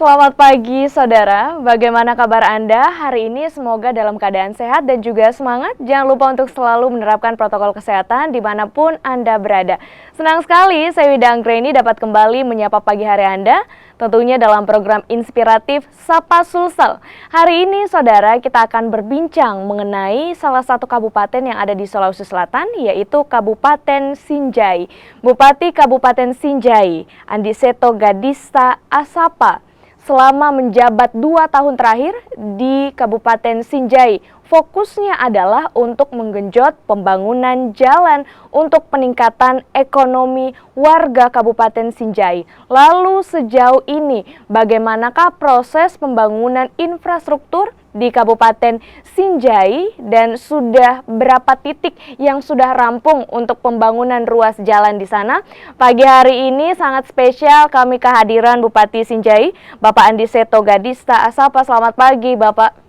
Selamat pagi saudara, bagaimana kabar Anda hari ini? Semoga dalam keadaan sehat dan juga semangat. Jangan lupa untuk selalu menerapkan protokol kesehatan dimanapun Anda berada. Senang sekali saya Wida Anggreni dapat kembali menyapa pagi hari Anda, tentunya dalam program inspiratif Sapa Sulsel. Hari ini saudara kita akan berbincang mengenai salah satu kabupaten yang ada di Sulawesi Selatan, yaitu Kabupaten Sinjai. Bupati Kabupaten Sinjai, Andiseto Gadista Asapa, selama menjabat 2 tahun terakhir di Kabupaten Sinjai, fokusnya adalah untuk menggenjot pembangunan jalan untuk peningkatan ekonomi warga Kabupaten Sinjai. Lalu sejauh ini, bagaimanakah proses pembangunan infrastruktur di Kabupaten Sinjai dan sudah berapa titik yang sudah rampung untuk pembangunan ruas jalan di sana? Pagi hari ini sangat spesial kami kehadiran Bupati Sinjai, Bapak Andiseto Gadista Asapa. Selamat pagi, Bapak.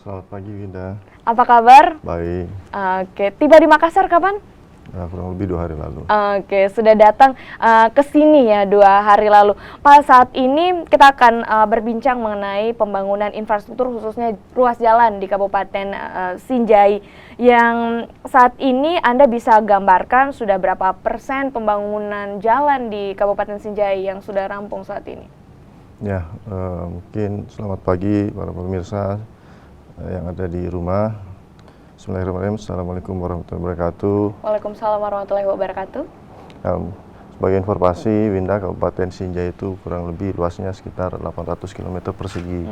Selamat pagi, Winda. Apa kabar? Baik. Oke, tiba di Makassar kapan? Kurang lebih 2 hari lalu. Oke, sudah datang ke sini ya 2 hari lalu. Pada saat ini kita akan berbincang mengenai pembangunan infrastruktur khususnya ruas jalan di Kabupaten Sinjai. Yang saat ini Anda bisa gambarkan sudah berapa persen pembangunan jalan di Kabupaten Sinjai yang sudah rampung saat ini? Ya, mungkin selamat pagi para pemirsa yang ada di rumah. Bismillahirrahmanirrahim. Assalamualaikum warahmatullahi wabarakatuh. Waalaikumsalam warahmatullahi wabarakatuh. Sebagai informasi, Winda, Kabupaten Sinjai itu kurang lebih luasnya sekitar 800 km persegi.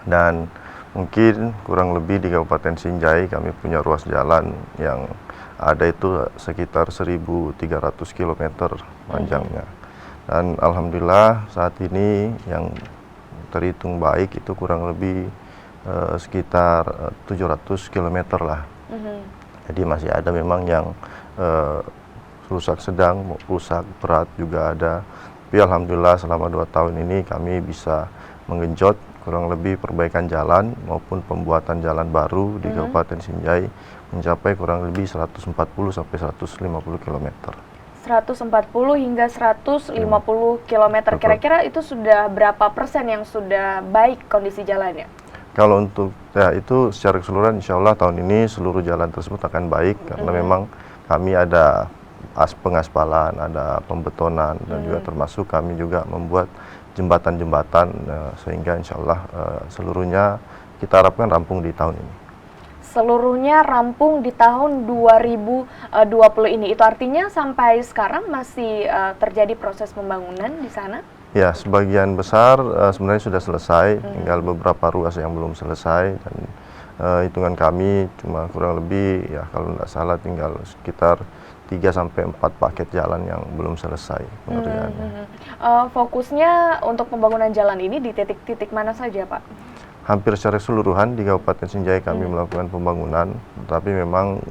Dan mungkin kurang lebih di Kabupaten Sinjai kami punya ruas jalan yang ada itu sekitar 1.300 km panjangnya. Dan alhamdulillah saat ini yang terhitung baik itu kurang lebih sekitar 700 km lah. Jadi masih ada memang yang rusak sedang, rusak berat juga ada. Tapi alhamdulillah selama 2 tahun ini kami bisa menggenjot kurang lebih perbaikan jalan maupun pembuatan jalan baru di Kabupaten Sinjai mencapai kurang lebih 140 sampai 150 km. 140 hingga 150 km. Kira-kira itu sudah berapa persen yang sudah baik kondisi jalannya? Kalau untuk ya itu secara keseluruhan insya Allah tahun ini seluruh jalan tersebut akan baik karena memang kami ada pengaspalan, ada pembetonan dan juga termasuk kami juga membuat jembatan-jembatan sehingga insya Allah seluruhnya kita harapkan rampung di tahun ini. Seluruhnya rampung di tahun 2020 ini. Itu artinya sampai sekarang masih terjadi proses pembangunan di sana? Ya, sebagian besar sebenarnya sudah selesai, tinggal beberapa ruas yang belum selesai dan hitungan kami cuma kurang lebih ya kalau tidak salah tinggal sekitar 3-4 paket jalan yang belum selesai pengerjaannya. Fokusnya untuk pembangunan jalan ini di titik-titik mana saja, Pak? Hampir secara keseluruhan di Kabupaten Sinjai kami melakukan pembangunan, tapi memang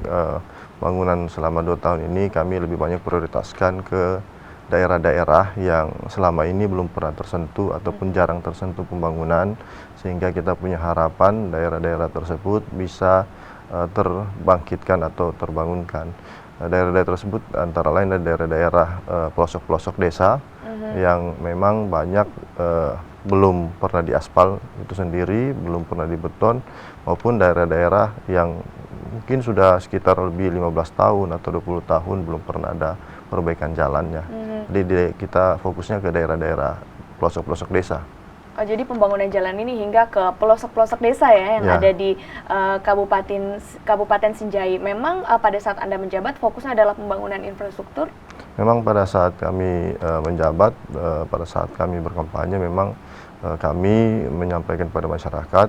bangunan selama 2 tahun ini kami lebih banyak prioritaskan ke daerah-daerah yang selama ini belum pernah tersentuh ataupun jarang tersentuh pembangunan, sehingga kita punya harapan daerah-daerah tersebut bisa terbangkitkan atau terbangunkan. Daerah-daerah tersebut antara lain adalah daerah-daerah pelosok-pelosok desa yang memang banyak belum pernah diaspal itu sendiri, belum pernah dibeton, maupun daerah-daerah yang mungkin sudah sekitar lebih 15 tahun atau 20 tahun belum pernah ada perbaikan jalannya. Jadi kita fokusnya ke daerah-daerah pelosok-pelosok desa. Jadi pembangunan jalan ini hingga ke pelosok-pelosok desa ya yang ada di Kabupaten Sinjai. Memang pada saat Anda menjabat fokusnya adalah pembangunan infrastruktur? Memang pada saat kami menjabat, pada saat kami berkampanye memang kami menyampaikan kepada masyarakat,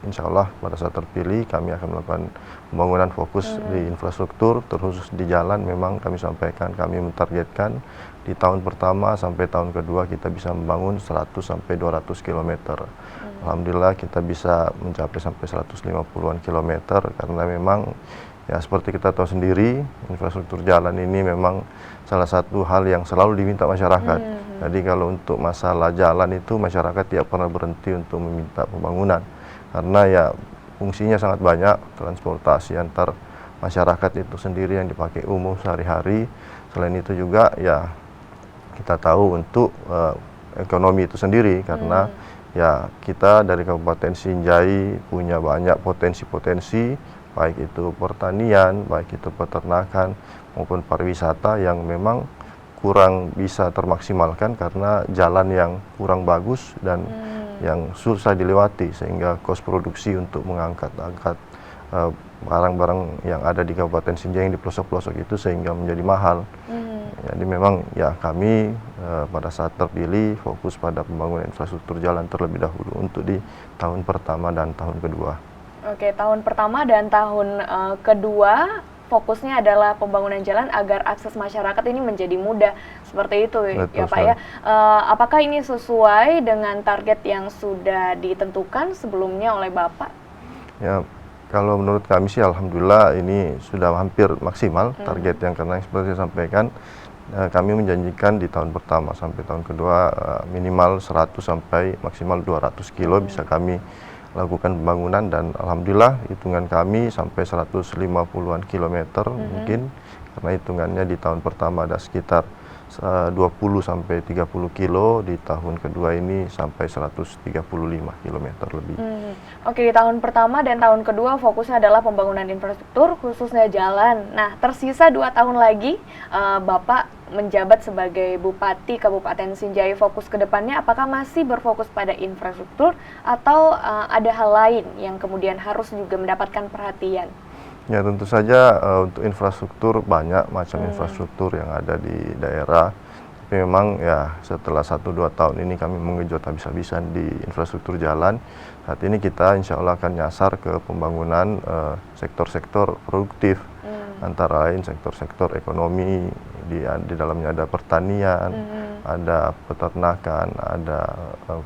insya Allah pada saat terpilih kami akan melakukan pembangunan fokus di infrastruktur, terkhusus di jalan. Memang kami sampaikan, kami mentargetkan di tahun pertama sampai tahun kedua kita bisa membangun 100-200 km. Alhamdulillah kita bisa mencapai sampai 150-an kilometer karena memang ya seperti kita tahu sendiri infrastruktur jalan ini memang salah satu hal yang selalu diminta masyarakat. Jadi kalau untuk masalah jalan itu masyarakat tidak pernah berhenti untuk meminta pembangunan karena ya fungsinya sangat banyak, transportasi antar masyarakat itu sendiri yang dipakai umum sehari-hari. Selain itu juga ya kita tahu untuk ekonomi itu sendiri, karena ya kita dari Kabupaten Sinjai punya banyak potensi-potensi, baik itu pertanian, baik itu peternakan maupun pariwisata yang memang kurang bisa termaksimalkan karena jalan yang kurang bagus dan yang susah dilewati, sehingga kos produksi untuk mengangkat barang-barang yang ada di Kabupaten Sinjai yang di pelosok-pelosok itu sehingga menjadi mahal. Jadi memang ya kami pada saat terpilih fokus pada pembangunan infrastruktur jalan terlebih dahulu untuk di tahun pertama dan tahun kedua. Oke, tahun pertama dan tahun kedua fokusnya adalah pembangunan jalan agar akses masyarakat ini menjadi mudah, seperti itu. Betul, ya Pak ya. Apakah ini sesuai dengan target yang sudah ditentukan sebelumnya oleh Bapak? Ya, kalau menurut kami sih alhamdulillah ini sudah hampir maksimal target yang, karena seperti saya sampaikan kami menjanjikan di tahun pertama sampai tahun kedua minimal 100 sampai maksimal 200 kilo bisa kami lakukan pembangunan, dan alhamdulillah hitungan kami sampai 150-an kilometer mungkin, karena hitungannya di tahun pertama ada sekitar 20 sampai 30 kilo, di tahun kedua ini sampai 135 kilometer lebih. Oke, di tahun pertama dan tahun kedua fokusnya adalah pembangunan infrastruktur, khususnya jalan. Nah, tersisa 2 tahun lagi Bapak menjabat sebagai Bupati Kabupaten Sinjai. Fokus ke depannya apakah masih berfokus pada infrastruktur atau ada hal lain yang kemudian harus juga mendapatkan perhatian? Ya, tentu saja untuk infrastruktur banyak macam infrastruktur yang ada di daerah. Tapi memang ya setelah 1-2 tahun ini kami mengejut habis-habisan di infrastruktur jalan. Saat ini kita insya Allah akan nyasar ke pembangunan sektor-sektor produktif, antara lain sektor-sektor ekonomi, di dalamnya ada pertanian, ada peternakan, ada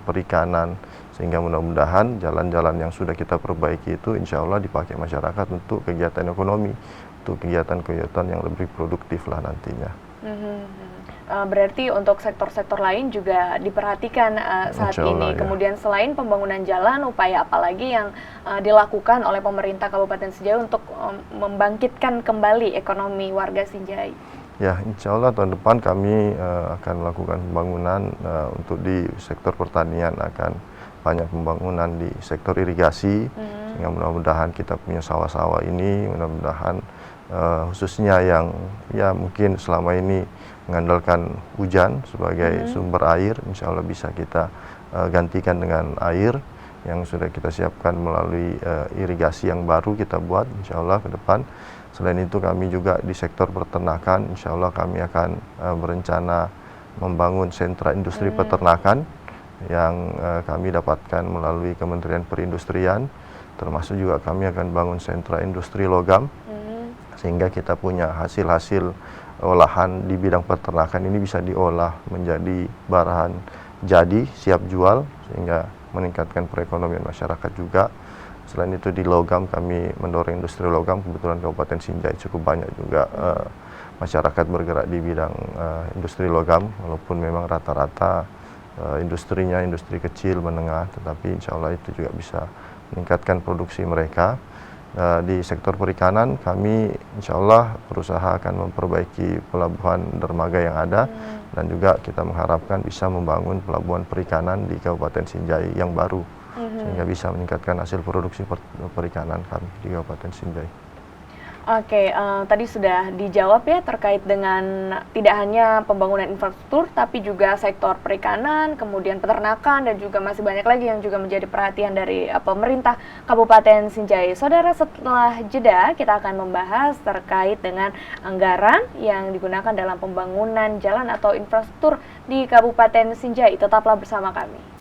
perikanan, sehingga mudah-mudahan jalan-jalan yang sudah kita perbaiki itu insya Allah dipakai masyarakat untuk kegiatan ekonomi, untuk kegiatan-kegiatan yang lebih produktif lah nantinya. Berarti untuk sektor-sektor lain juga diperhatikan saat ini. Ya. Kemudian selain pembangunan jalan, upaya apa lagi yang dilakukan oleh pemerintah Kabupaten Sinjai untuk membangkitkan kembali ekonomi warga Sinjai? Ya, insya Allah tahun depan kami akan melakukan pembangunan untuk di sektor pertanian, akan banyak pembangunan di sektor irigasi, sehingga mudah-mudahan kita punya sawah-sawah ini, mudah-mudahan khususnya yang ya mungkin selama ini mengandalkan hujan sebagai sumber air, insya Allah bisa kita gantikan dengan air yang sudah kita siapkan melalui irigasi yang baru kita buat, insya Allah ke depan. Selain itu kami juga di sektor peternakan, insya Allah kami akan berencana membangun sentra industri peternakan yang kami dapatkan melalui Kementerian Perindustrian, termasuk juga kami akan bangun sentra industri logam, sehingga kita punya hasil-hasil olahan di bidang peternakan ini bisa diolah menjadi bahan jadi siap jual, sehingga meningkatkan perekonomian masyarakat juga. Selain itu di logam kami mendorong industri logam, kebetulan Kabupaten Sinjai cukup banyak juga masyarakat bergerak di bidang industri logam, walaupun memang rata-rata industrinya industri kecil menengah, tetapi insya Allah itu juga bisa meningkatkan produksi mereka. Di sektor perikanan kami insya Allah berusaha akan memperbaiki pelabuhan dermaga yang ada, dan juga kita mengharapkan bisa membangun pelabuhan perikanan di Kabupaten Sinjai yang baru, sehingga bisa meningkatkan hasil produksi perikanan kami di Kabupaten Sinjai. Oke, tadi sudah dijawab ya terkait dengan tidak hanya pembangunan infrastruktur, tapi juga sektor perikanan, kemudian peternakan, dan juga masih banyak lagi yang juga menjadi perhatian dari pemerintah Kabupaten Sinjai. Saudara, setelah jeda kita akan membahas terkait dengan anggaran yang digunakan dalam pembangunan jalan atau infrastruktur di Kabupaten Sinjai. Tetaplah bersama kami.